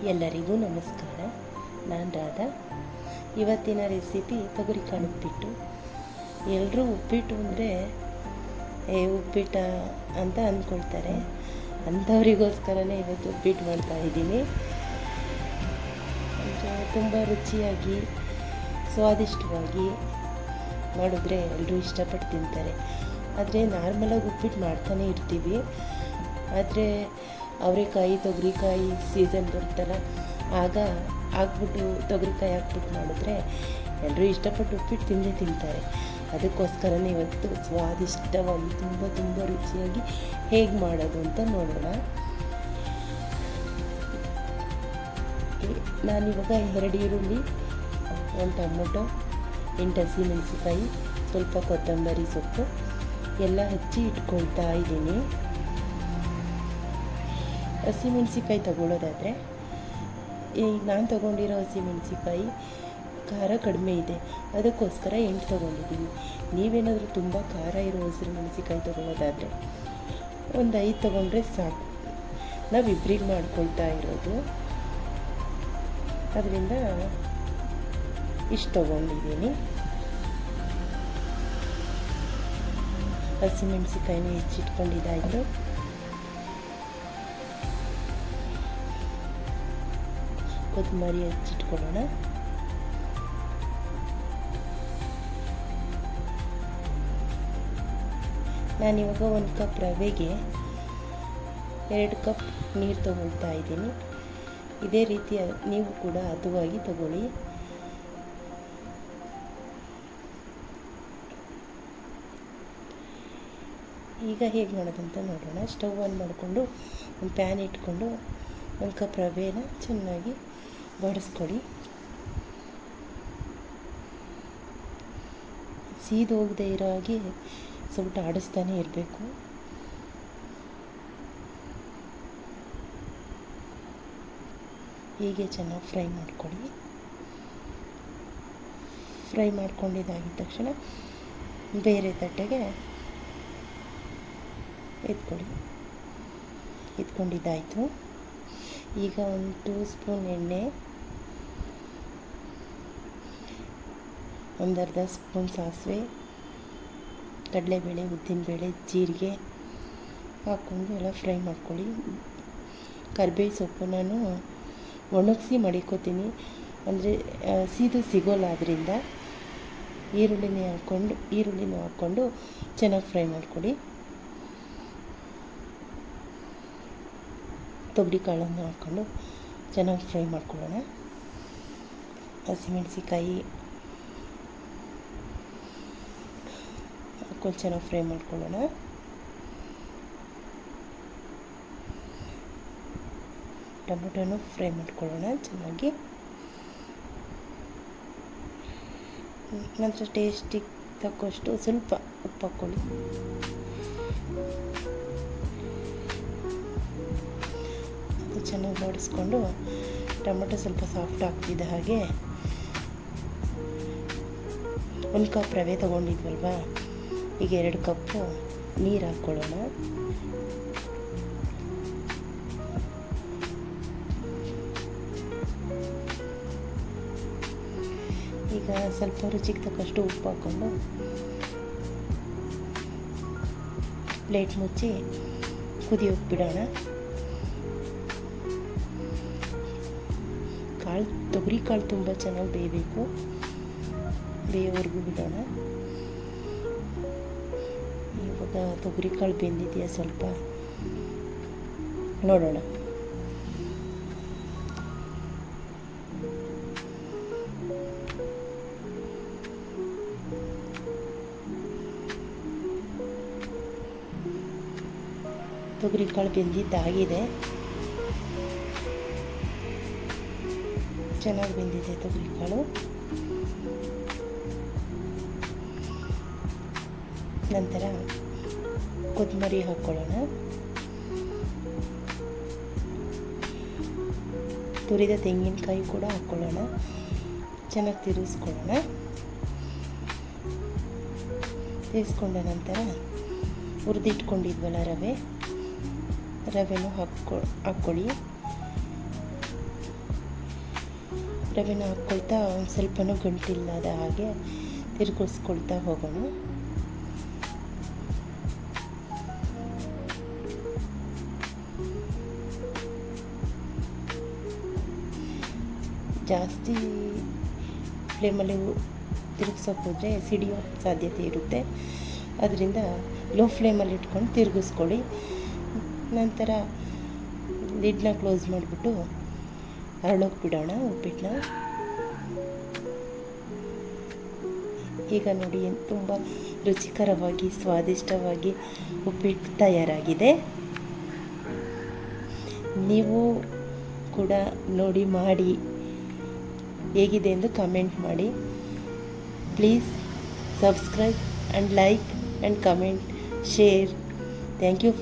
ಎಲ್ಲರಿಗೂ ನಮಸ್ಕಾರ. ನಾನು ರಾಧಾ. ಇವತ್ತಿನ ರೆಸಿಪಿ ತೊಗರಿಕಾಳು ಉಪ್ಪಿಟ್ಟು. ಎಲ್ಲರೂ ಉಪ್ಪಿಟ್ಟು ಅಂದರೆ ಉಪ್ಪಿಟ್ಟ ಅಂತ ಅಂದ್ಕೊಳ್ತಾರೆ. ಅಂಥವರಿಗೋಸ್ಕರನೇ ಇವತ್ತು ಉಪ್ಪಿಟ್ಟು ಮಾಡ್ತಾಯಿದ್ದೀನಿ. ತುಂಬ ರುಚಿಯಾಗಿ ಸ್ವಾದಿಷ್ಟವಾಗಿ ಮಾಡಿದ್ರೆ ಎಲ್ಲರೂ ಇಷ್ಟಪಟ್ಟು ತಿಂತಾರೆ. ಆದರೆ ನಾರ್ಮಲಾಗಿ ಉಪ್ಪಿಟ್ಟು ಮಾಡ್ತಾನೆ ಇರ್ತೀವಿ. ಆದರೆ ಅವರೆಕಾಯಿ ತೊಗರಿಕಾಯಿ ಸೀಸನ್ ಬರುತ್ತಲ್ಲ, ಆಗ ಹಾಕ್ಬಿಟ್ಟು ತೊಗರಿಕಾಯಿ ಹಾಕ್ಬಿಟ್ಟು ಮಾಡಿದ್ರೆ ಎಲ್ಲರೂ ಇಷ್ಟಪಟ್ಟು ಉಪ್ಪಿಟ್ಟು ತಿಂತಾರೆ. ಅದಕ್ಕೋಸ್ಕರನೇ ಇವತ್ತು ಸ್ವಾದಿಷ್ಟವಾಗಿ ತುಂಬ ರುಚಿಯಾಗಿ ಹೇಗೆ ಮಾಡೋದು ಅಂತ ನೋಡೋಣ. ನಾನಿವಾಗ 2 ಈರುಳ್ಳಿ, 1 ಟೊಮೊಟೊ, 8 ಹಸಿಮೆಣಸಿಕಾಯಿ, ಸ್ವಲ್ಪ ಕೊತ್ತಂಬರಿ ಸೊಪ್ಪು ಎಲ್ಲ ಹಚ್ಚಿ ಇಟ್ಕೊಳ್ತಾ ಇದ್ದೀನಿ. ಹಸಿಮೆಣಸಿಕಾಯಿ ತೊಗೊಳ್ಳೋದಾದರೆ, ಈಗ ನಾನು ತೊಗೊಂಡಿರೋ ಹಸಿಮೆಣಸಿಕಾಯಿ ಖಾರ ಕಡಿಮೆ ಇದೆ, ಅದಕ್ಕೋಸ್ಕರ 8 ತೊಗೊಂಡಿದ್ದೀನಿ. ನೀವೇನಾದರೂ ತುಂಬ ಖಾರ ಇರೋ ಹಸಿಮೆಣಸಿಕಾಯಿ ತೊಗೊಳ್ಳೋದಾದರೆ ಒಂದು 5 ತೊಗೊಂಡ್ರೆ ಸಾಕು. ನಾವಿಬ್ಬರಿಗೆ ಮಾಡ್ಕೊಳ್ತಾ ಇರೋದು, ಅದರಿಂದ ಇಷ್ಟು ತೊಗೊಂಡಿದ್ದೀನಿ. ಹಸಿಮೆಣಸಿಕಾಯಿನ ಹೆಚ್ಚಿಟ್ಕೊಂಡಿದ್ದಾಯಿತು. ಕೊತ್ತಂಬರಿ ಹೆಚ್ಚಿಟ್ಕೊಳ್ಳೋಣ. ನಾನಿವಾಗ 1 ಕಪ್ ರವೆಗೆ 2 ಕಪ್ ನೀರು ತಗೊಳ್ತಾ ಇದ್ದೀನಿ. ಇದೇ ರೀತಿ ನೀವು ಕೂಡ ಹದವಾಗಿ ತಗೊಳ್ಳಿ. ಈಗ ಹೇಗೆ ಮಾಡೋದಂತ ನೋಡೋಣ. ಸ್ಟವ್ ಆನ್ ಮಾಡಿಕೊಂಡು ಒಂದು ಪ್ಯಾನ್ ಇಟ್ಕೊಂಡು 1 ಕಪ್ ರವೆನ ಚೆನ್ನಾಗಿ ಬಡಿಸ್ಕೊಡಿ. ಸೀದು ಹೋಗದೆ ಇರೋ ಹಾಗೆ ಸ್ವಲ್ಪ ಆಡಿಸ್ತಾನೆ ಇರಬೇಕು. ಹೀಗೆ ಚೆನ್ನಾಗಿ ಫ್ರೈ ಮಾಡ್ಕೊಳ್ಳಿ. ಫ್ರೈ ಮಾಡ್ಕೊಂಡಿದ್ದಾಗಿದ ತಕ್ಷಣ ಬೇರೆ ತಟ್ಟೆಗೆ ಎತ್ಕೊಂಡಿದ್ದಾಯಿತು. ಈಗ 1 2 ಸ್ಪೂನ್ ಎಣ್ಣೆ, 1/2 ಸ್ಪೂನ್ ಸಾಸಿವೆ, ಕಡಲೆಬೇಳೆ, ಉದ್ದಿನಬೇಳೆ, ಜೀರಿಗೆ ಹಾಕ್ಕೊಂಡು ಎಲ್ಲ ಫ್ರೈ ಮಾಡ್ಕೊಳ್ಳಿ. ಕರಿಬೇವು ಸೊಪ್ಪು ನಾನು ಒಣಗಿಸಿ ಮಡಿಕೋತೀನಿ, ಅಂದರೆ ಸೀದು ಸಿಗೋಲ್ಲ. ಅದರಿಂದ ಈರುಳ್ಳಿನ ಹಾಕ್ಕೊಂಡು ಚೆನ್ನಾಗಿ ಫ್ರೈ ಮಾಡ್ಕೊಳ್ಳಿ. ತೊಗರಿಕಾಳನ್ನು ಹಾಕ್ಕೊಂಡು ಚೆನ್ನಾಗಿ ಫ್ರೈ ಮಾಡ್ಕೊಳ್ಳೋಣ. ಹಸಿಮೆಣಸಿಕಾಯಿ ಹಾಕ್ಕೊಂಡು ಚೆನ್ನಾಗಿ ಫ್ರೈ ಮಾಡ್ಕೊಳ್ಳೋಣ. ಟೊಮೊಟೊನು ಫ್ರೈ ಮಾಡ್ಕೊಳ್ಳೋಣ ಚೆನ್ನಾಗಿ. ನಂತರ ಟೇಸ್ಟಿಗೆ ತಕ್ಕಷ್ಟು ಸ್ವಲ್ಪ ಉಪ್ಪು ಹಾಕ್ಕೊಳ್ಳಿ. ಚೆನ್ನಾಗಿ ಬಾಡಿಸ್ಕೊಂಡು ಟೊಮೊಟೊ ಸ್ವಲ್ಪ ಸಾಫ್ಟ್ ಆಗ್ತಿದ್ದ ಹಾಗೆ 1 ಕಪ್ ರವೆ ತೊಗೊಂಡಿದ್ವಲ್ವ, ಈಗ 2 ಕಪ್ಪು ನೀರು ಹಾಕ್ಕೊಳ್ಳೋಣ. ಈಗ ಸ್ವಲ್ಪ ರುಚಿಗೆ ತಕ್ಕಷ್ಟು ಉಪ್ಪು ಹಾಕ್ಕೊಂಡು ಪ್ಲೇಟ್ ಮುಚ್ಚಿ ಕುದಿಯೋಕೆ ಬಿಡೋಣ. ತೊಗರಿಕಾಳು ತುಂಬ ಚೆನ್ನಾಗಿ ಬೇಯಬೇಕು, ಬೇಯೋವರೆಗೂ ಬಿಡೋಣ. ಇವಾಗ ತೊಗರಿಕಾಳು ಬೆಂದಿದೆಯಾ ಸ್ವಲ್ಪ ನೋಡೋಣ. ತೊಗರಿಕಾಳು ಬೆಂದಿದ್ದಾಗಿದೆ, ಚೆನ್ನಾಗಿ ಬೆಂದಿದೆ ತೊಗರಿಕಾಳು. ನಂತರ ಕೊತ್ತಂಬರಿ ಹಾಕ್ಕೊಳ್ಳೋಣ. ತುರಿದ ತೆಂಗಿನಕಾಯಿ ಕೂಡ ಹಾಕ್ಕೊಳ್ಳೋಣ. ಚೆನ್ನಾಗಿ ತಿರುಗಿಸ್ಕೊಳ್ಳೋಣ. ತಿರುಗಿಸ್ಕೊಂಡ ನಂತರ ಹುರಿದಿಟ್ಕೊಂಡಿದ್ವಲ್ಲ ರವೆನೂ ಹಾಕ್ಕೊಳ್ಳಿ. ರವೆನ ಹಾಕ್ಕೊಳ್ತಾ ಒಂದು ಸ್ವಲ್ಪನೂ ಗಂಟಿಲ್ಲದ ಹಾಗೆ ತಿರುಗಿಸ್ಕೊಳ್ತಾ ಹೋಗೋಣ. ಜಾಸ್ತಿ ಫ್ಲೇಮಲ್ಲಿ ತಿರುಗ್ಸೋಕೆ ಹೋದರೆ ಸಿಡಿಯೋ ಸಾಧ್ಯತೆ ಇರುತ್ತೆ. ಅದರಿಂದ ಲೋ ಫ್ಲೇಮಲ್ಲಿ ಇಟ್ಕೊಂಡು ತಿರುಗಿಸ್ಕೊಳ್ಳಿ. ನಂತರ ಲಿಡ್ನ ಕ್ಲೋಸ್ ಮಾಡಿಬಿಟ್ಟು ಹರಳೋಕೆ ಬಿಡೋಣ ಉಪ್ಪಿಟ್ಟನ್ನ. ಈಗ ನೋಡಿ ತುಂಬ ರುಚಿಕರವಾಗಿ ಸ್ವಾದಿಷ್ಟವಾಗಿ ಉಪ್ಪಿಟ್ಟು ತಯಾರಾಗಿದೆ. ನೀವು ಕೂಡ ನೋಡಿ ಮಾಡಿ ಹೇಗಿದೆ ಎಂದು ಕಮೆಂಟ್ ಮಾಡಿ. Please subscribe and like and comment, share. Thank you.